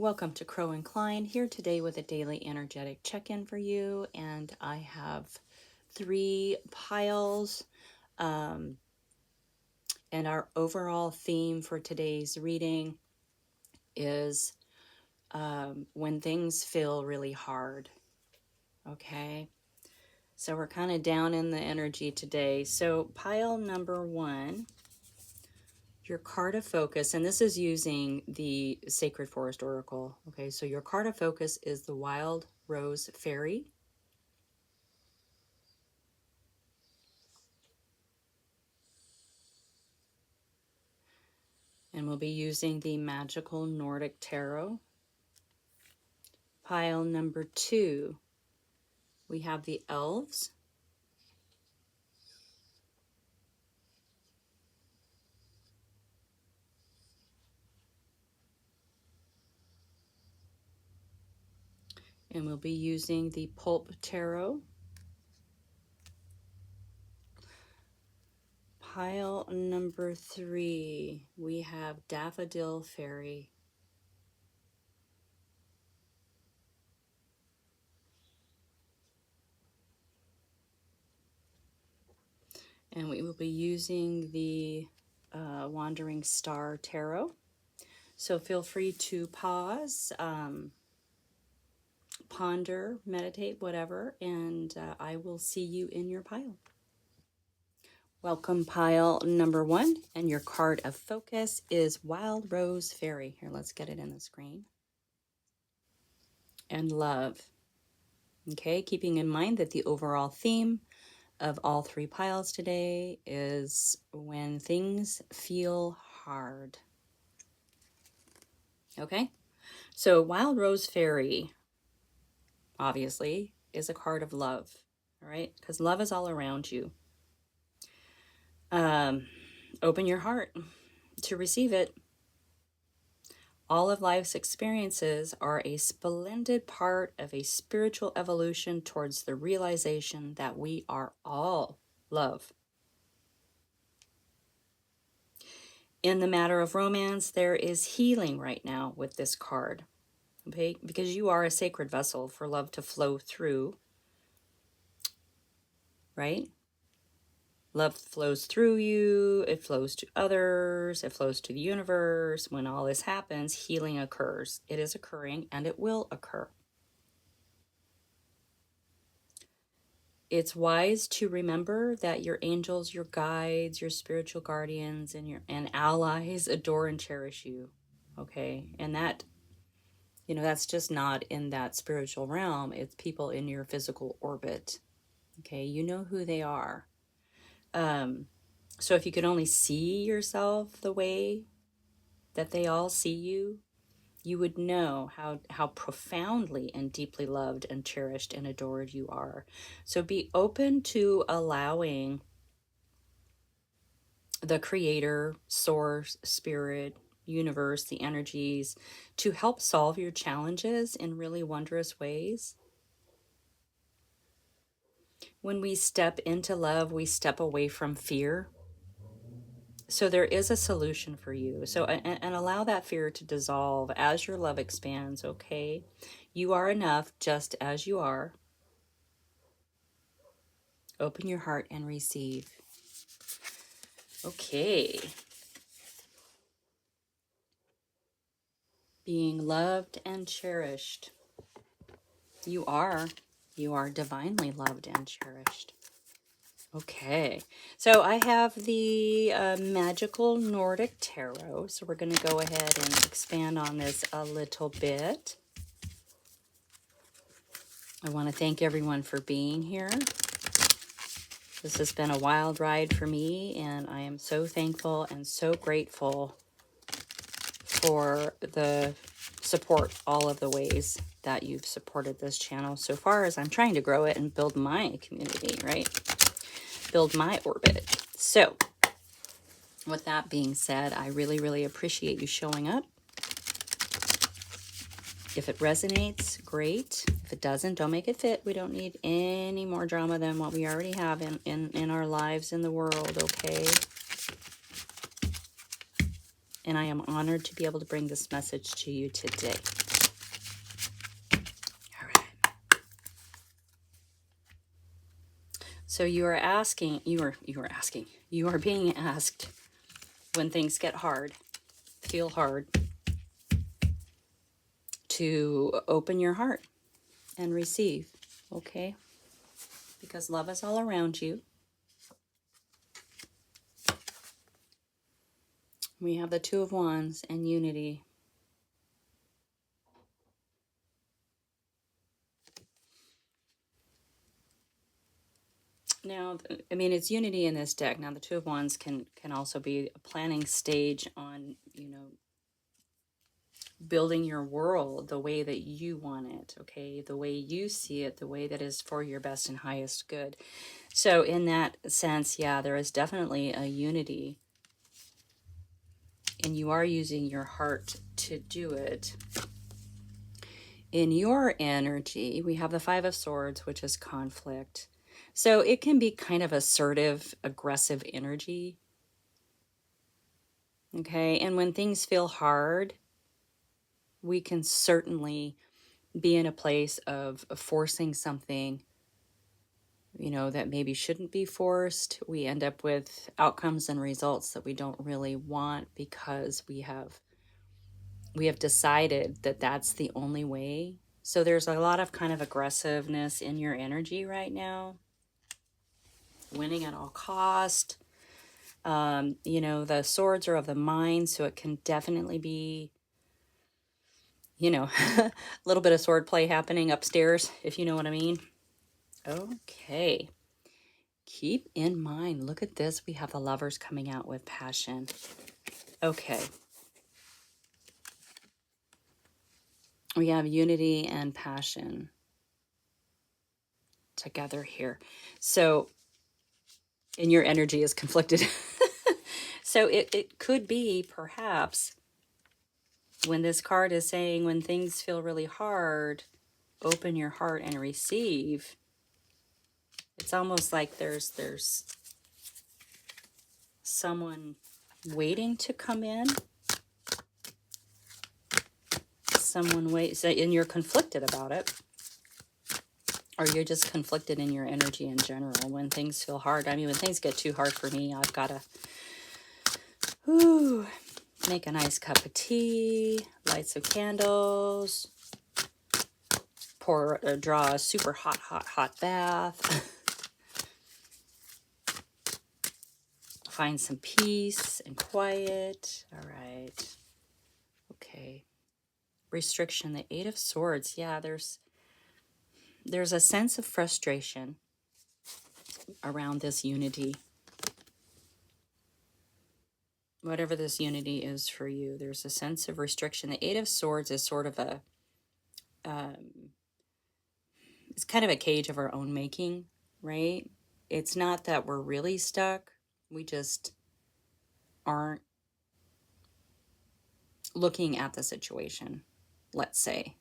Welcome to Crow and Klein, here today with a daily energetic check-in for you. And I have 3 piles. And our overall theme for today's reading is when things feel really hard. Okay, so we're kind of down in the energy today. So pile number 1, your card of focus, and this is using the Sacred Forest Oracle. Okay, so your card of focus is the Wild Rose Fairy. And we'll be using the Magical Nordic Tarot. Pile number 2, we have the Elves. And we'll be using the Pulp Tarot. Pile number 3, we have Daffodil Fairy. And we will be using the Wandering Star Tarot. So feel free to pause, ponder, meditate, whatever, and I will see you in your pile. Welcome pile number 1, and your card of focus is Wild Rose Fairy. Here, let's get it in the screen. And love. Okay, keeping in mind that the overall theme of all 3 piles today is when things feel hard. Okay, so Wild Rose Fairy, obviously, is a card of love, all right? Because love is all around you. Open your heart to receive it. All of life's experiences are a splendid part of a spiritual evolution towards the realization that we are all love. In the matter of romance, there is healing right now with this card, okay? Because you are a sacred vessel for love to flow through, right? Love flows through you, it flows to others, it flows to the universe. When all this happens, healing occurs. It is occurring and it will occur. It's wise to remember that your angels, your guides, your spiritual guardians, and allies adore and cherish you, okay? And that, that's just not in that spiritual realm. It's people in your physical orbit, okay? You know who they are. So if you could only see yourself the way that they all see you, you would know how profoundly and deeply loved and cherished and adored you are. So be open to allowing the creator, source, spirit, universe, the energies to help solve your challenges in really wondrous ways. When we step into love, we step away from fear. So there is a solution for you. So, and allow that fear to dissolve as your love expands, okay? You are enough just as you are. Open your heart and receive. Okay. Being loved and cherished. You are divinely loved and cherished. Okay, so I have the Magical Nordic Tarot. So we're going to go ahead and expand on this a little bit. I want to thank everyone for being here. This has been a wild ride for me, and I am so thankful and so grateful for the support, all of the ways that you've supported this channel so far as I'm trying to grow it and build my community, right? Build my orbit. So with that being said, I really, really appreciate you showing up. If it resonates, great. If it doesn't, don't make it fit. We don't need any more drama than what we already have in our lives, in the world, okay? And I am honored to be able to bring this message to you today. So you are being asked when things get hard, feel hard, to open your heart and receive, okay? Because love is all around you. We have the Two of Wands and unity. Now, I mean, it's unity in this deck. Now, the Two of Wands can also be a planning stage on, building your world the way that you want it, okay? The way you see it, the way that is for your best and highest good. So in that sense, yeah, there is definitely a unity. And you are using your heart to do it. In your energy, we have the Five of Swords, which is conflict. So it can be kind of assertive, aggressive energy. Okay, and when things feel hard, we can certainly be in a place of forcing something, that maybe shouldn't be forced. We end up with outcomes and results that we don't really want because we have decided that that's the only way. So there's a lot of kind of aggressiveness in your energy right now. Winning at all cost. The swords are of the mind, so it can definitely be, a little bit of sword play happening upstairs, if you know what I mean. Okay. Keep in mind, look at this. We have the Lovers coming out with passion. Okay. We have unity and passion together here. So, and your energy is conflicted. So it could be perhaps when this card is saying when things feel really hard, open your heart and receive. It's almost like there's someone waiting to come in. Someone waits, and you're conflicted about it. Or you're just conflicted in your energy in general when things feel hard. I mean, when things get too hard for me, I've got to make a nice cup of tea, light some candles, draw a super hot bath, find some peace and quiet. All right. Okay. Restriction, the Eight of Swords. Yeah, there's a sense of frustration around this unity. Whatever this unity is for you, there's a sense of restriction. The Eight of Swords is sort of it's kind of a cage of our own making, right? It's not that we're really stuck. We just aren't looking at the situation, let's say.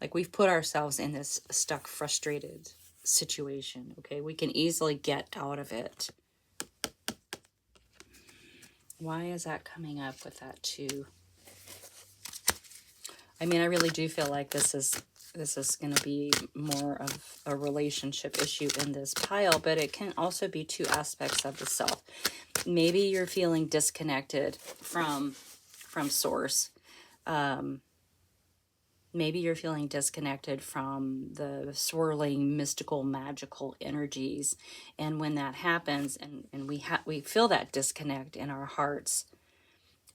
Like we've put ourselves in this stuck, frustrated situation, okay? We can easily get out of it. Why is that coming up with that too? I mean, I really do feel like this is going to be more of a relationship issue in this pile, but it can also be two aspects of the self. Maybe you're feeling disconnected from source. Maybe you're feeling disconnected from the swirling, mystical, magical energies. And when that happens and we feel that disconnect in our hearts,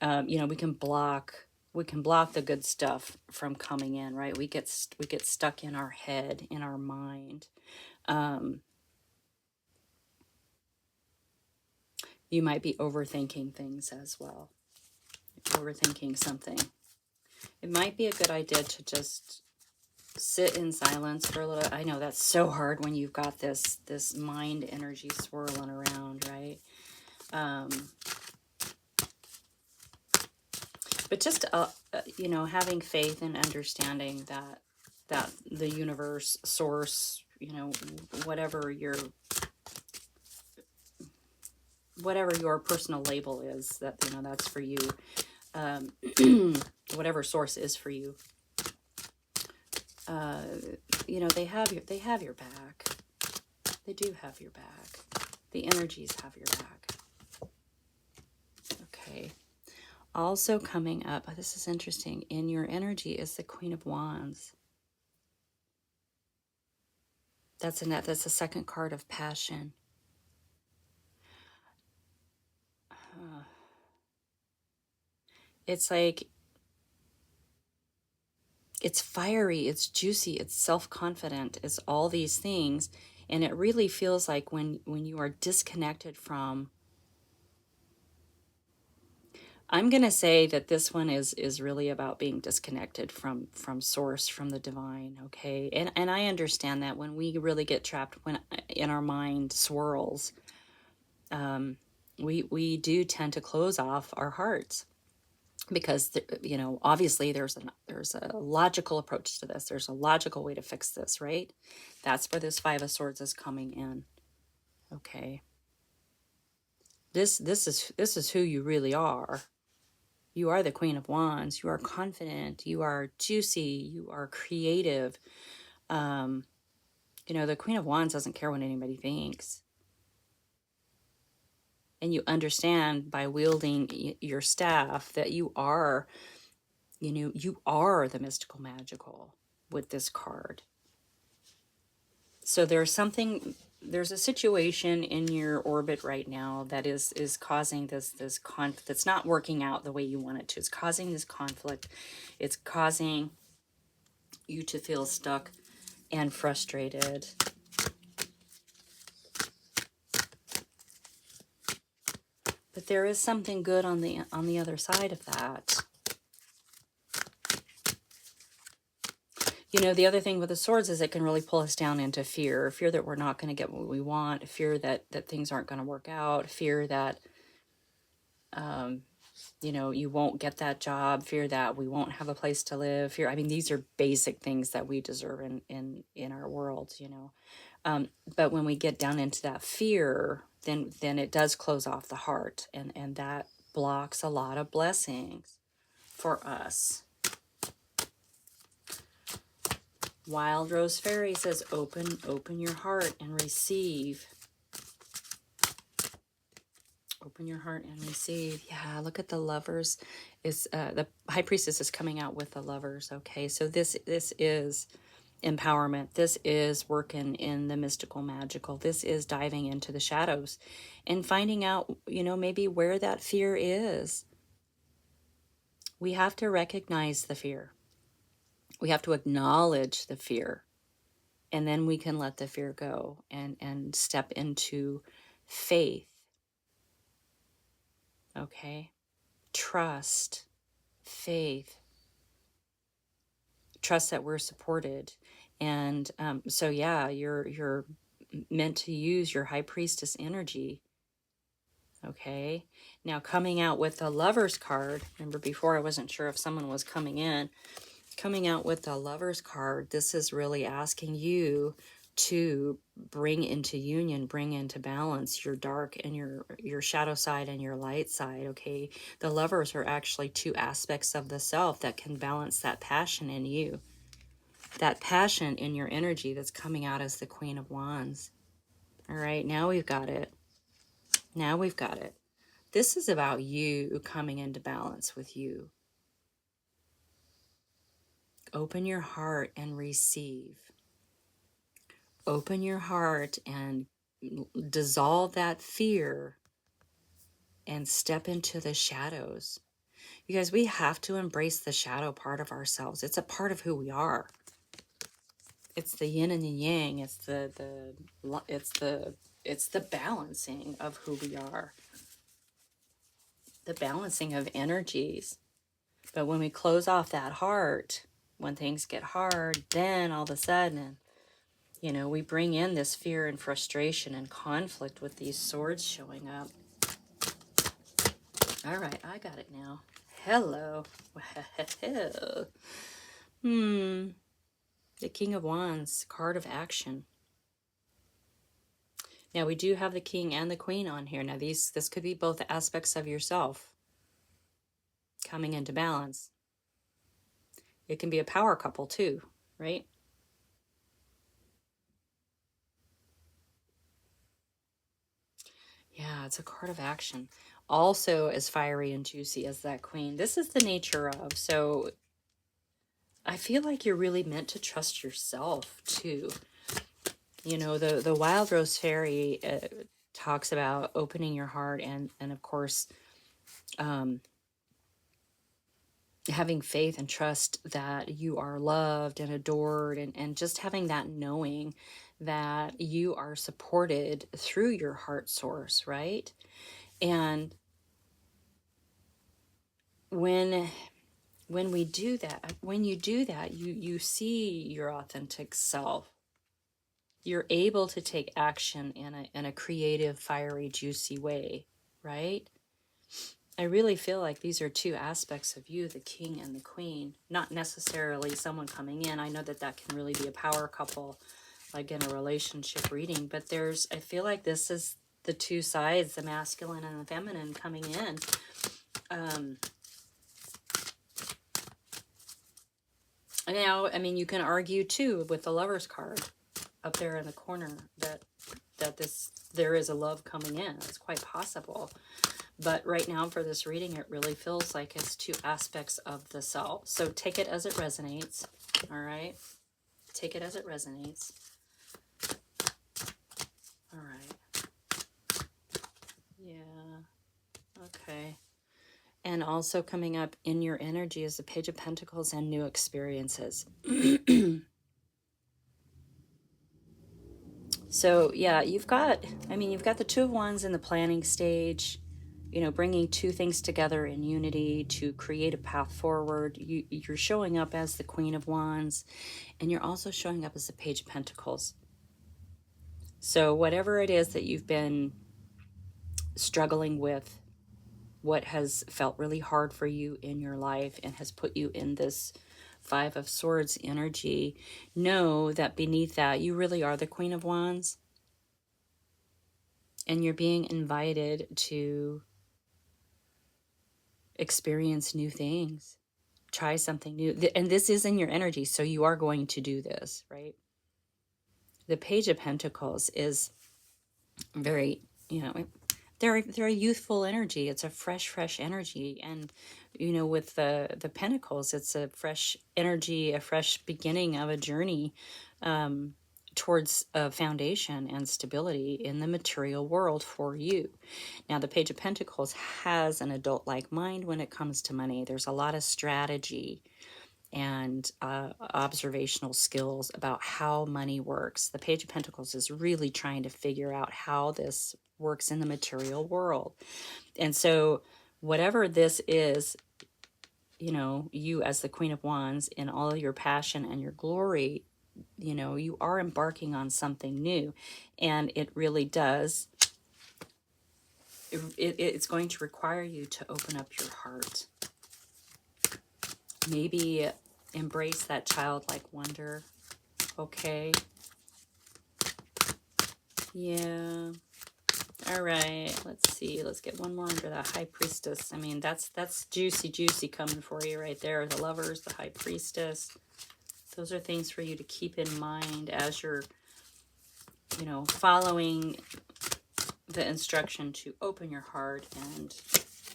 we can block the good stuff from coming in, right? We get stuck in our head, in our mind. You might be overthinking things as well. Overthinking something. It might be a good idea to just sit in silence for a little. I know that's so hard when you've got this mind energy swirling around, right? But just having faith and understanding that the universe, source, whatever your personal label is, that's for you. Whatever source is for you, they have your back. They do have your back. The energies have your back. Okay. Also coming up, this is interesting, in your energy is the Queen of Wands. That's a second card of passion. It's like, it's fiery, it's juicy, it's self-confident, it's all these things. And it really feels like when you are disconnected from, I'm going to say that this one is really about being disconnected from source, from the divine, okay? And I understand that when we really get trapped, when in our mind swirls, we do tend to close off our hearts, because you know, obviously there's a logical approach to this. There's a logical way to fix this, right? That's where this Five of Swords is coming in. Okay. This is who you really are. You are the Queen of Wands. You are confident. You are juicy. You are creative. You know, the Queen of Wands doesn't care what anybody thinks. And you understand by wielding your staff that you are, you know, you are the mystical magical with this card. So there's a situation in your orbit right now that is causing this conflict that's not working out the way you want it to. It's causing this conflict. It's causing you to feel stuck and frustrated. But there is something good on the other side of that. You know, the other thing with the swords is it can really pull us down into fear. Fear that we're not going to get what we want. Fear that things aren't going to work out. Fear that, you know, you won't get that job. Fear that we won't have a place to live. Fear, I mean, these are basic things that we deserve in our world, you know. But when we get down into that fear, then it does close off the heart. And that blocks a lot of blessings for us. Wild Rose Fairy says, open your heart and receive. Open your heart and receive. Yeah, look at the Lovers. Is the High Priestess is coming out with the Lovers. Okay, so this is empowerment. This is working in the mystical magical. This is diving into the shadows and finding out, you know, maybe where that fear is. We have to recognize the fear. We have to acknowledge the fear, and then we can let the fear go and step into faith. Okay? Trust, faith, trust that we're supported. And so yeah, you're meant to use your High Priestess energy. Okay? Now coming out with the Lovers card, remember before I wasn't sure if someone was coming in. Coming out with the Lovers card, this is really asking you to bring into union, bring into balance your dark and your shadow side and your light side, okay? The Lovers are actually two aspects of the self that can balance that passion in you. That passion in your energy that's coming out as the Queen of Wands. All right, now we've got it. Now we've got it. This is about you coming into balance with you. Open your heart and receive. Open your heart and dissolve that fear and step into the shadows. You guys, we have to embrace the shadow part of ourselves. It's a part of who we are. It's the yin and the yang. It's the balancing of who we are. The balancing of energies. But when we close off that heart, when things get hard, then all of a sudden, you know, we bring in this fear and frustration and conflict with these swords showing up. All right, I got it now. Hello. The King of Wands, card of action. Now we do have the King and the Queen on here. Now this could be both aspects of yourself coming into balance. It can be a power couple too, right? it's a card of action. Also as fiery and juicy as that Queen. This is the nature of. So I feel like you're really meant to trust yourself too. You know, the Wild Rose Fairy talks about opening your heart and of course, having faith and trust that you are loved and adored, and just having that knowing that you are supported through your heart source, right? And when we do that, when you do that, you see your authentic self. You're able to take action in a creative, fiery, juicy way, right? I really feel like these are two aspects of you, the King and the Queen, not necessarily someone coming in. I know that that can really be a power couple, like in a relationship reading, but I feel like this is the two sides, the masculine and the feminine coming in. Now, I mean, you can argue too with the Lover's card up there in the corner that there is a love coming in. It's quite possible. But right now for this reading, it really feels like it's two aspects of the self. So take it as it resonates. All right. Take it as it resonates. All right. Yeah. Okay. And also coming up in your energy is the Page of Pentacles and new experiences. So yeah, you've got the Two of Wands in the planning stage, you know, bringing two things together in unity to create a path forward. You're showing up as the Queen of Wands, and you're also showing up as the Page of Pentacles. So whatever it is that you've been struggling with, what has felt really hard for you in your life and has put you in this Five of Swords energy, know that beneath that, you really are the Queen of Wands. And you're being invited to experience new things. Try something new. And this is in your energy, so you are going to do this, right? The Page of Pentacles is very, you know, they're a youthful energy. It's a fresh energy. And, you know, with the Pentacles, it's a fresh energy, a fresh beginning of a journey towards a foundation and stability in the material world for you. Now, the Page of Pentacles has an adult-like mind when it comes to money. There's a lot of strategy and observational skills about how money works. The Page of Pentacles is really trying to figure out how this works in the material world. And so whatever this is, you know, you as the Queen of Wands in all of your passion and your glory, you know, you are embarking on something new. And it really does, it's going to require you to open up your heart. Maybe embrace that childlike wonder. Okay. Yeah. All right. Let's see. Let's get one more under that High Priestess. I mean, that's juicy coming for you right there. The Lovers, the High Priestess. Those are things for you to keep in mind as you're, you know, following the instruction to open your heart. And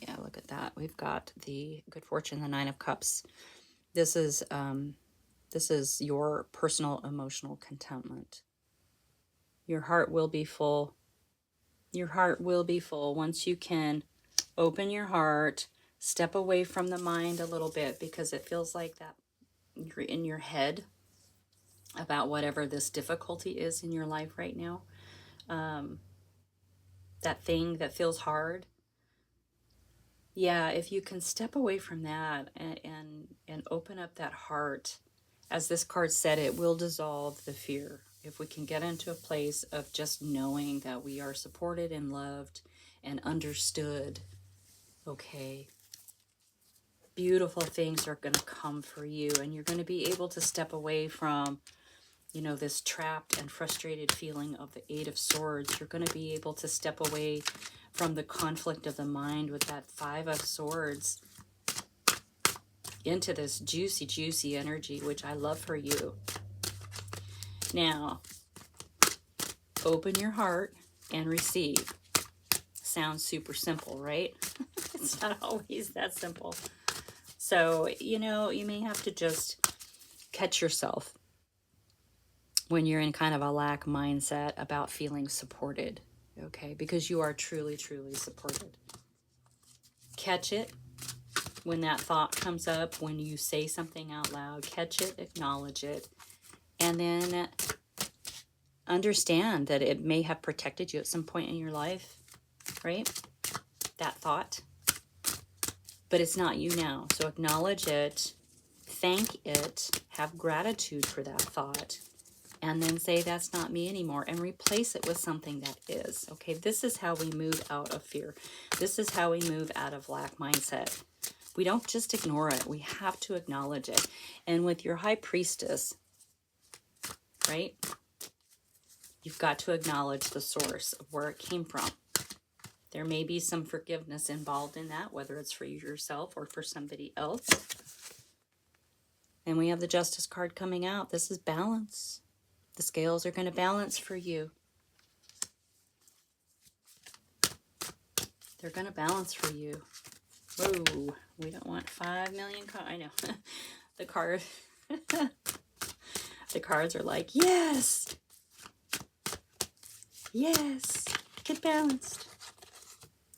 yeah, look at that. We've got the Good Fortune, the Nine of Cups. This is your personal emotional contentment. Your heart will be full. Your heart will be full once you can open your heart, step away from the mind a little bit, because it feels like that you're in your head about whatever this difficulty is in your life right now. That thing that feels hard. Yeah, if you can step away from that and open up that heart, as this card said, it will dissolve the fear. If we can get into a place of just knowing that we are supported and loved and understood, okay, beautiful things are going to come for you, and you're going to be able to step away from, you know, this trapped and frustrated feeling of the Eight of Swords. You're going to be able to step away from the conflict of the mind with that Five of Swords into this juicy energy, which I love for you. Now, open your heart and receive. sounds super simple, right? It's not always that simple. So, you know, you may have to just catch yourself when you're in kind of a lack mindset about feeling supported, okay? Because you are truly, truly supported. Catch it when that thought comes up, when you say something out loud, catch it, acknowledge it, and then understand that it may have protected you at some point in your life, right? That thought. But it's not you now. So acknowledge it, thank it, have gratitude for that thought, and then say that's not me anymore and replace it with something that is. Okay, this is how we move out of fear. This is how we move out of lack mindset. We don't just ignore it. We have to acknowledge it. And with your high priestess, right, you've got to acknowledge the source of where it came from. There may be some forgiveness involved in that, whether it's for yourself or for somebody else. And we have the Justice card coming out. This is balance. The scales are going to balance for you. They're going to balance for you. Whoa, we don't want 5 million cards. I know. The card. The cards are like, yes. Yes. Get balanced.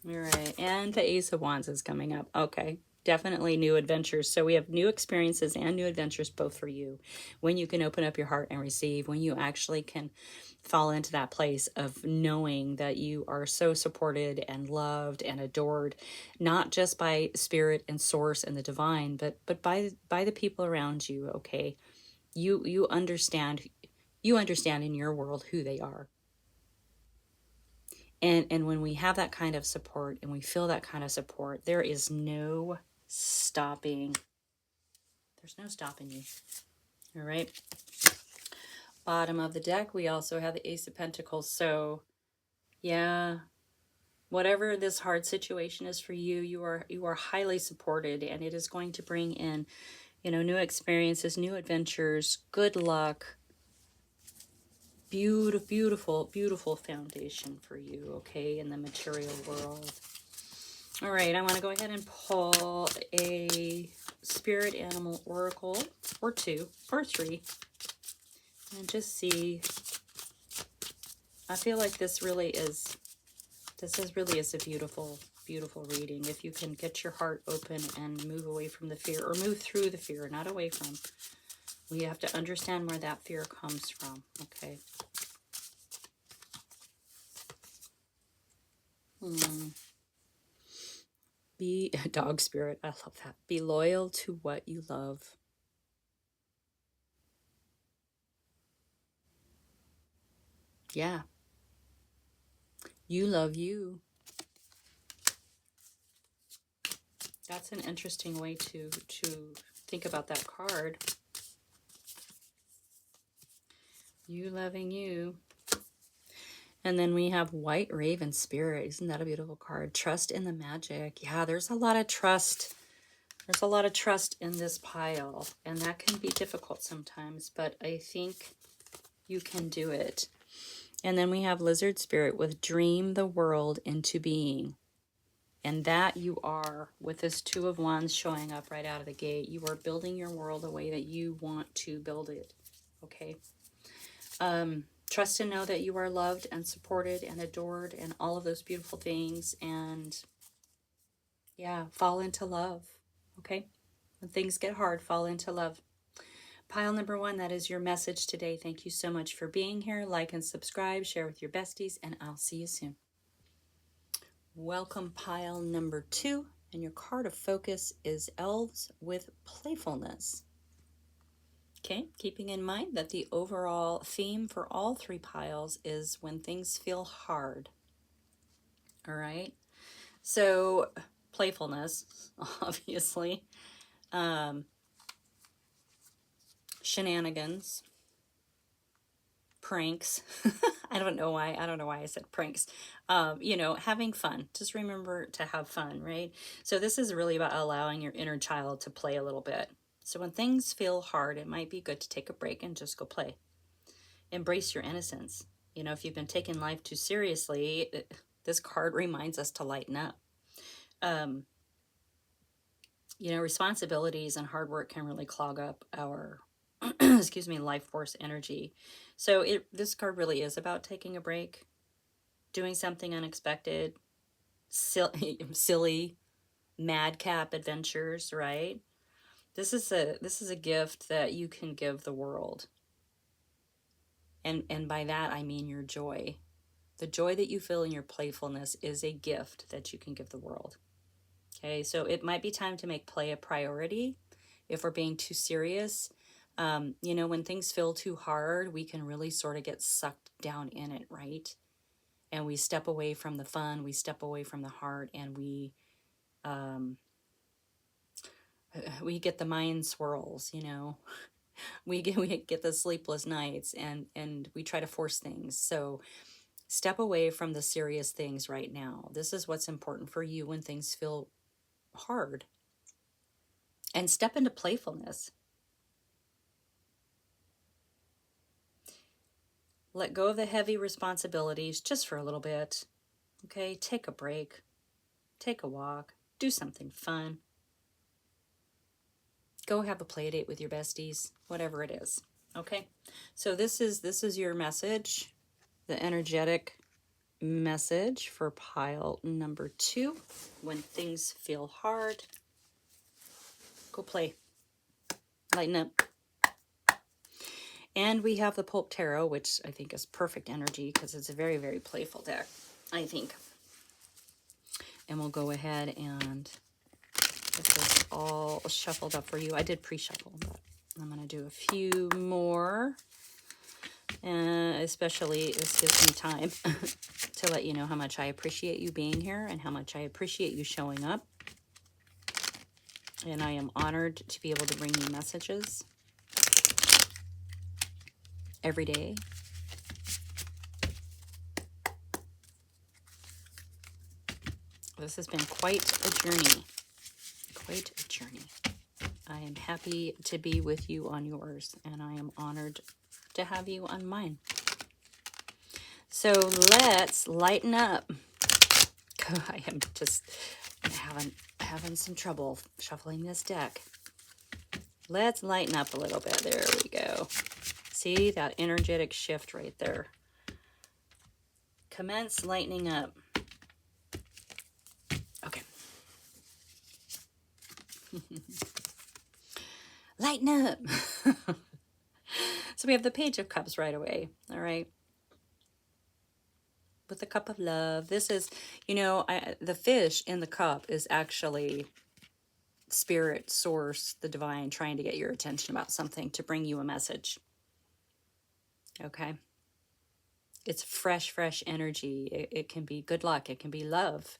All right. And the Ace of Wands is coming up. Okay. Definitely new adventures. So we have new experiences and new adventures both for you. When you can open up your heart and receive, when you actually can fall into that place of knowing that you are so supported and loved and adored, not just by spirit and source and the divine, but by the people around you. Okay. You understand in your world who they are. And when we have that kind of support and we feel that kind of support, there is no stopping. There's no stopping you. All right. Bottom of the deck, we also have the Ace of Pentacles. So, yeah, whatever this hard situation is for you, you are highly supported, and it is going to bring in, new experiences, new adventures, good luck. Beautiful, beautiful, beautiful foundation for you, okay, in the material world. All right, I want to go ahead and pull a spirit animal oracle, or 2, or 3, and just see. I feel like this really is a beautiful, beautiful reading. If you can get your heart open and move away from the fear, or move through the fear, not away from. We have to understand where that fear comes from, okay? Be a dog spirit. I love that. Be loyal to what you love. Yeah. You love you. That's an interesting way to think about that card. You loving you. And then we have White Raven Spirit. Isn't that a beautiful card? Trust in the magic. Yeah, there's a lot of trust. There's a lot of trust in this pile. And that can be difficult sometimes, but I think you can do it. And then we have Lizard Spirit with Dream the World into Being. And that you are, with this 2 of Wands showing up right out of the gate. You are building your world the way that you want to build it. Okay? Trust and know that you are loved and supported and adored and all of those beautiful things. And yeah, fall into love. Okay? When things get hard, fall into love. Pile number 1, that is your message today. Thank you so much for being here. Like and subscribe, share with your besties, and I'll see you soon. Welcome pile number 2, and your card of focus is Elves with Playfulness. Okay, keeping in mind that the overall theme for all 3 piles is when things feel hard. All right, so playfulness, obviously, shenanigans, pranks. I don't know why I said pranks. Having fun. Just remember to have fun, right? So this is really about allowing your inner child to play a little bit. So when things feel hard, it might be good to take a break and just go play. Embrace your innocence. If you've been taking life too seriously, This card reminds us to lighten up. Um, responsibilities and hard work can really clog up our, excuse me, life force energy. So this card really is about taking a break, doing something unexpected, silly, madcap adventures, right? This is a gift that you can give the world. And by that I mean your joy. The joy that you feel in your playfulness is a gift that you can give the world. Okay, so it might be time to make play a priority if we're being too serious. When things feel too hard, we can really sort of get sucked down in it, right? And we step away from the fun, we step away from the heart, and we get the mind swirls, we get the sleepless nights, and we try to force things. So step away from the serious things right now. This is what's important for you when things feel hard. And step into playfulness. Let go of the heavy responsibilities just for a little bit. Okay, take a break. Take a walk. Do something fun. Go have a play date with your besties, whatever it is. Okay, so this is your message, the energetic message for pile number 2. When things feel hard, go play, lighten up. And we have the Pulp Tarot, which I think is perfect energy because it's a very, very playful deck, I think. And we'll go ahead and get this all shuffled up for you. I did pre-shuffle, but I'm going to do a few more. Especially, this gives me time to let you know how much I appreciate you being here and how much I appreciate you showing up. And I am honored to be able to bring you messages every day. This has been quite a journey. Quite a journey. I am happy to be with you on yours, and I am honored to have you on mine. So let's lighten up. I am just having some trouble shuffling this deck. Let's lighten up a little bit. There we go. See that energetic shift right there. Commence lightening up. Okay. Lighten up. So we have the Page of Cups right away. All right. With the cup of love. This is, the fish in the cup is actually spirit, source, the divine, trying to get your attention about something, to bring you a message. Okay. It's fresh energy. It can be good luck. It can be love,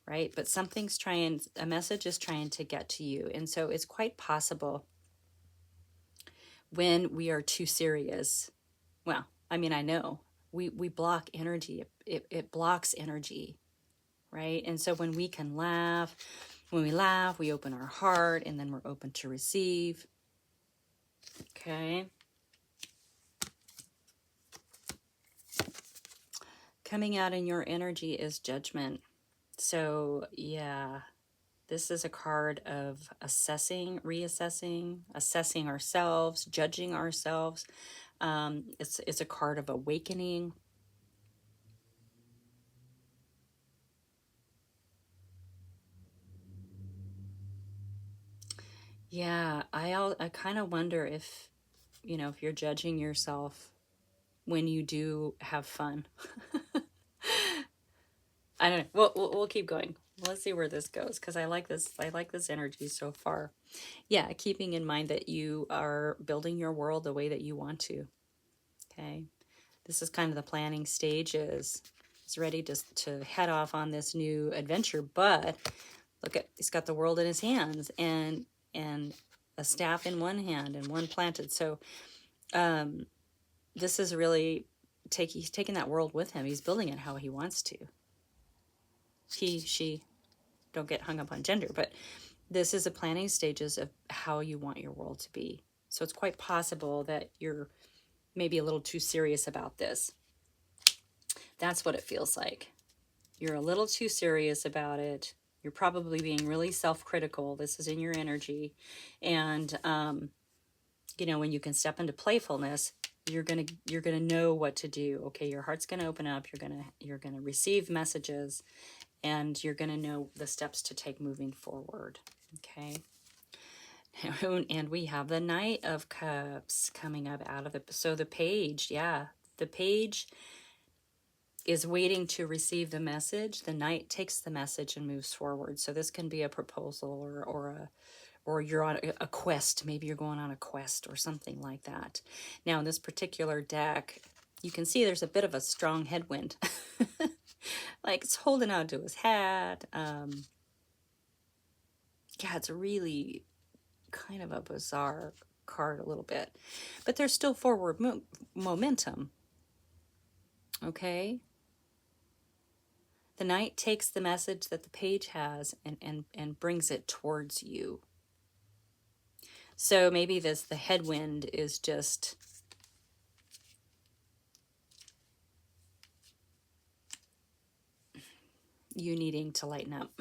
right? But a message is trying to get to you. And so it's quite possible when we are too serious. Well, I know we block energy. It blocks energy, right? And so when we laugh, we open our heart, and then we're open to receive. Okay. Coming out in your energy is Judgment. So, yeah, this is a card of assessing, reassessing, assessing ourselves, judging ourselves. It's a card of awakening. Yeah, I kind of wonder if you're judging yourself when you do have fun. I don't know. We'll keep going. Let's see where this goes, because I like this energy so far. Yeah, keeping in mind that you are building your world the way that you want to. Okay, this is kind of the planning stages. He's ready to head off on this new adventure, but he's got the world in his hands, and a staff in one hand and one planted. So this is really he's taking that world with him. He's building it how he wants to. He, she, don't get hung up on gender, but this is the planning stages of how you want your world to be. So it's quite possible that you're maybe a little too serious about this. That's what it feels like. You're a little too serious about it. You're probably being really self-critical. This is in your energy. And, when you can step into playfulness, you're gonna know what to do. Okay, your heart's gonna open up. You're gonna receive messages, and you're gonna know the steps to take moving forward. Okay. And we have the Knight of Cups coming up out of the page. Yeah, the page is waiting to receive the message. The Knight takes the message and moves forward. So this can be a proposal, or you're on a quest. Maybe you're going on a quest or something like that. Now in this particular deck, you can see there's a bit of a strong headwind. Like it's holding on to his hat. Yeah, it's really kind of a bizarre card a little bit, but there's still forward momentum. Okay. The Knight takes the message that the page has and brings it towards you. So maybe the headwind is just you needing to lighten up.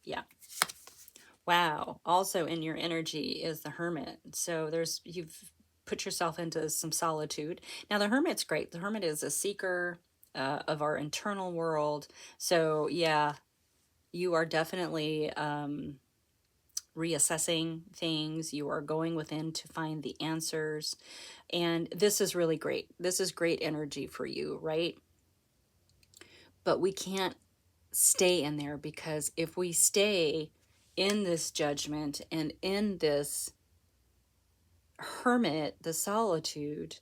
Yeah. Wow. Also in your energy is the Hermit. So you've put yourself into some solitude. Now the Hermit's great. The Hermit is a seeker of our internal world. So yeah, you are definitely reassessing things. You are going within to find the answers. And this is really great. This is great energy for you, right? But we can't stay in there, because if we stay in this judgment and in this hermit, the solitude,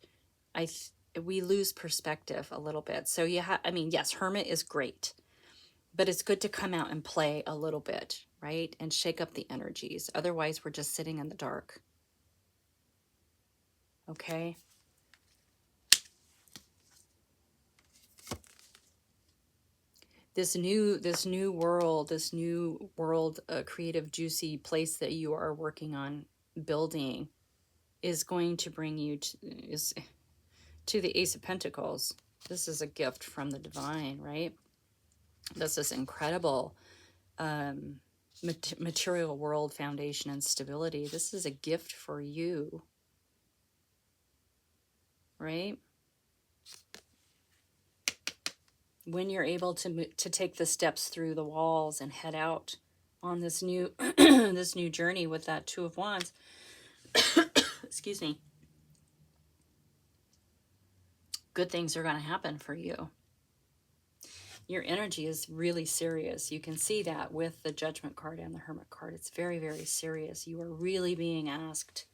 we lose perspective a little bit. So yes, hermit is great, but it's good to come out and play a little bit, right? And shake up the energies. Otherwise, we're just sitting in the dark. Okay? This new world, creative, juicy place that you are working on building is going to bring you to the Ace of Pentacles. This is a gift from the divine, right? This is incredible material world foundation and stability. This is a gift for you, right? When you're able to take the steps through the walls and head out on this new this new journey with that Two of Wands, excuse me, good things are going to happen for you. Your energy is really serious. You can see that with the Judgment card and the Hermit card. It's very, very serious. You are really being asked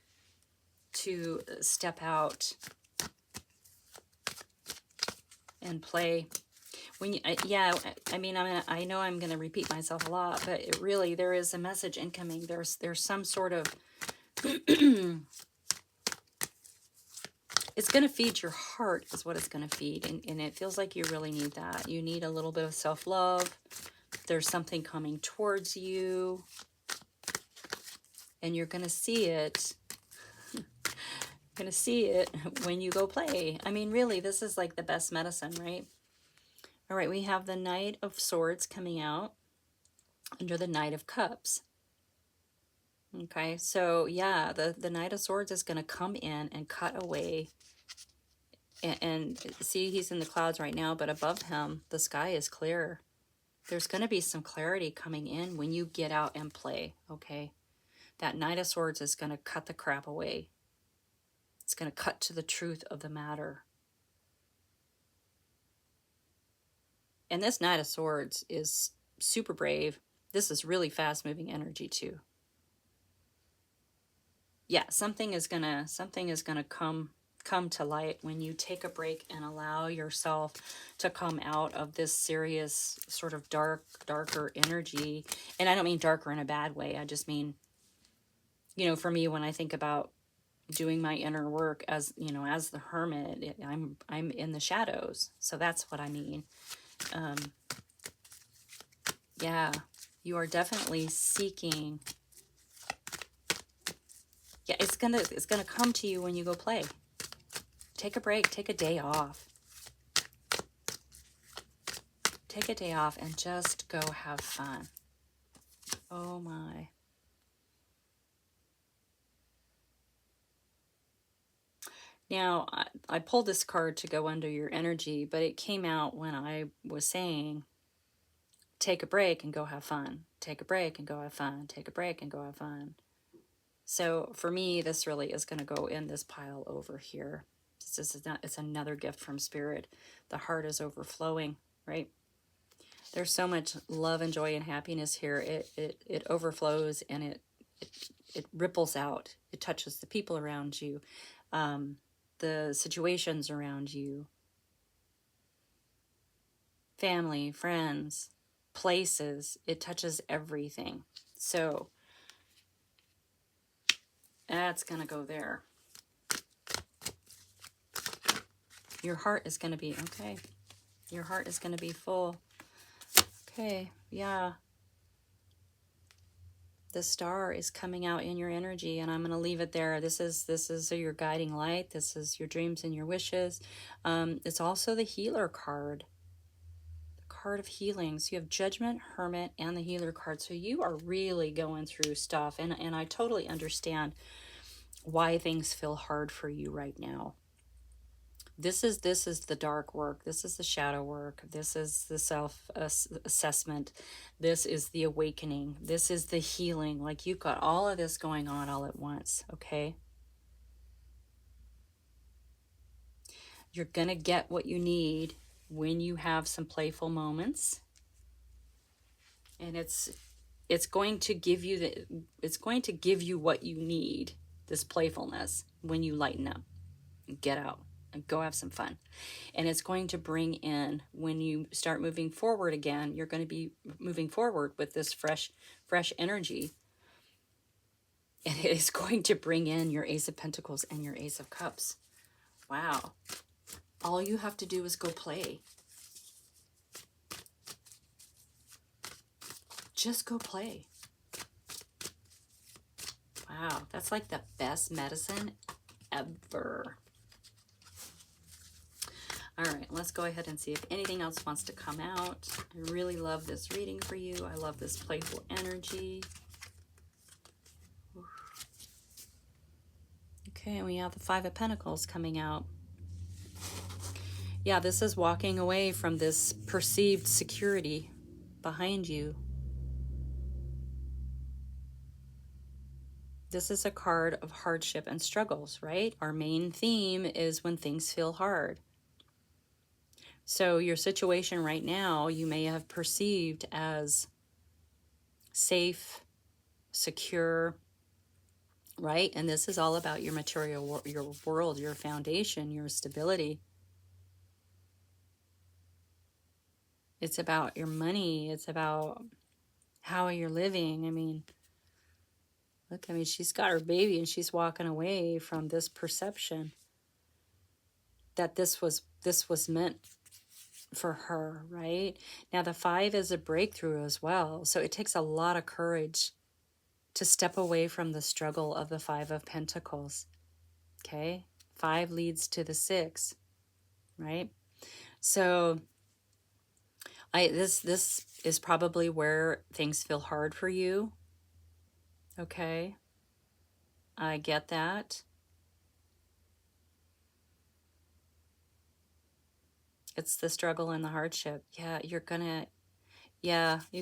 to step out and play. I know I'm going to repeat myself a lot, but there is a message incoming. There's some sort of it's going to feed your heart is what it's going to feed. And it feels like you really need that. You need a little bit of self-love. There's something coming towards you. And you're going to see it. You're going to see it when you go play. I mean, really, this is like the best medicine, right? All right, we have the Knight of Swords coming out under the Knight of Cups. Okay, so yeah, the Knight of Swords is going to come in and cut away. And see, he's in the clouds right now, but above him, the sky is clear. There's going to be some clarity coming in when you get out and play, okay? That Knight of Swords is going to cut the crap away. It's going to cut to the truth of the matter. And this Knight of Swords is super brave. This is really fast-moving energy too. Yeah, something is gonna come to light when you take a break and allow yourself to come out of this serious sort of darker energy. And I don't mean darker in a bad way. I just mean, for me, when I think about doing my inner work as the Hermit, I'm in the shadows. So that's what I mean. Yeah, you are definitely seeking. Yeah, it's gonna come to you when you go play. Take a break, take a day off. take a day off and just go have fun. Oh my. Now, I pulled this card to go under your energy, but it came out when I was saying, take a break and go have fun. Take a break and go have fun. Take a break and go have fun. So for me, this really is going to go in this pile over here. It's another gift from Spirit. The heart is overflowing, right? There's so much love and joy and happiness here. It overflows, and it ripples out. It touches the people around you, the situations around you, family, friends, places. It touches everything. So that's going to go there. Your heart is going to be okay. Your heart is going to be full. Okay, yeah. The star is coming out in your energy, and I'm going to leave it there. This is your guiding light. This is your dreams and your wishes. It's also the healer card. The card of healing. So you have Judgment, Hermit, and the healer card. So you are really going through stuff, and I totally understand why things feel hard for you right now. This is the dark work. This is the shadow work. This is the self-assessment. This is the awakening. This is the healing. Like, you've got all of this going on all at once, okay? You're going to get what you need when you have some playful moments. And it's going to give you what you need, this playfulness, when you lighten up and get out and go have some fun. And it's going to bring in, when you start moving forward again, you're going to be moving forward with this fresh energy. And it is going to bring in your Ace of Pentacles and your Ace of Cups. Wow. All you have to do is go play. Just go play. Wow, that's like the best medicine ever. All right, let's go ahead and see if anything else wants to come out. I really love this reading for you. I love this playful energy. Okay, and we have the Five of Pentacles coming out. Yeah, this is walking away from this perceived security behind you. This is a card of hardship and struggles, right? Our main theme is when things feel hard. So your situation right now, you may have perceived as safe, secure, right? And this is all about your material, your world, your foundation, your stability. It's about your money. It's about how you're living. I mean, look, she's got her baby and she's walking away from this perception that this was meant for her, right? Now the 5 is a breakthrough as well. So it takes a lot of courage to step away from the struggle of the 5 of Pentacles. Okay? 5 leads to the 6, right? So this is probably where things feel hard for you. Okay? I get that. It's the struggle and the hardship. Yeah, you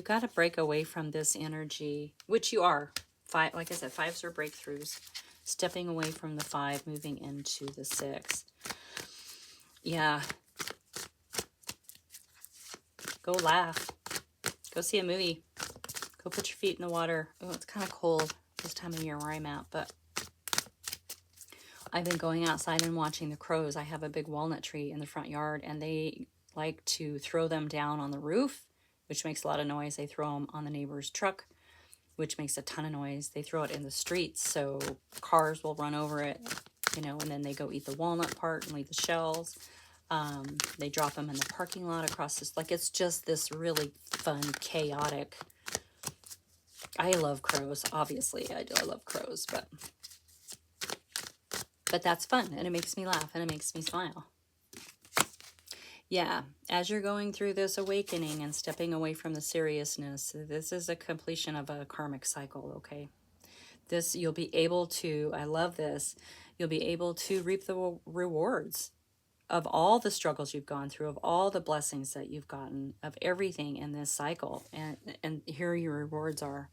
got to break away from this energy, which you are. 5, like I said, 5s are breakthroughs. Stepping away from the 5, moving into the 6. Yeah. Go laugh. Go see a movie. Go put your feet in the water. Oh, it's kind of cold this time of year where I'm at, but I've been going outside and watching the crows. I have a big walnut tree in the front yard, and they like to throw them down on the roof, which makes a lot of noise. They throw them on the neighbor's truck, which makes a ton of noise. They throw it in the streets, so cars will run over it, and then they go eat the walnut part and leave the shells. They drop them in the parking lot across this. Like, it's just this really fun, chaotic. I love crows, obviously. I love crows, but that's fun, and it makes me laugh, and it makes me smile. Yeah, as you're going through this awakening and stepping away from the seriousness, this is a completion of a karmic cycle, okay? This, you'll be able to, I love this, you'll be able to reap the rewards of all the struggles you've gone through, of all the blessings that you've gotten, of everything in this cycle. And here your rewards are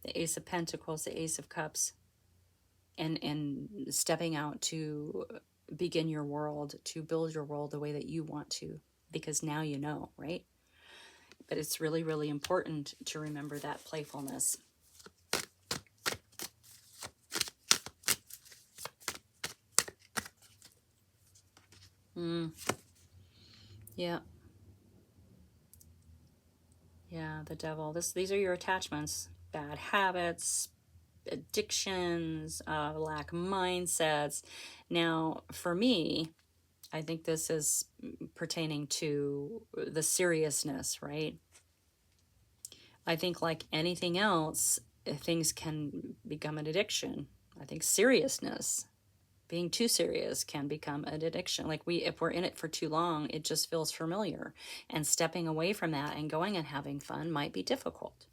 the Ace of Pentacles, the Ace of Cups, and stepping out to begin your world, to build your world the way that you want to, because now you know, right? But it's really, really important to remember that playfulness. Yeah. Yeah, the devil. These are your attachments, bad habits, addictions, lack mindsets. Now, for me, I think this is pertaining to the seriousness, right? I think like anything else, things can become an addiction. I think seriousness, being too serious, can become an addiction. Like if we're in it for too long, it just feels familiar. And stepping away from that and going and having fun might be difficult.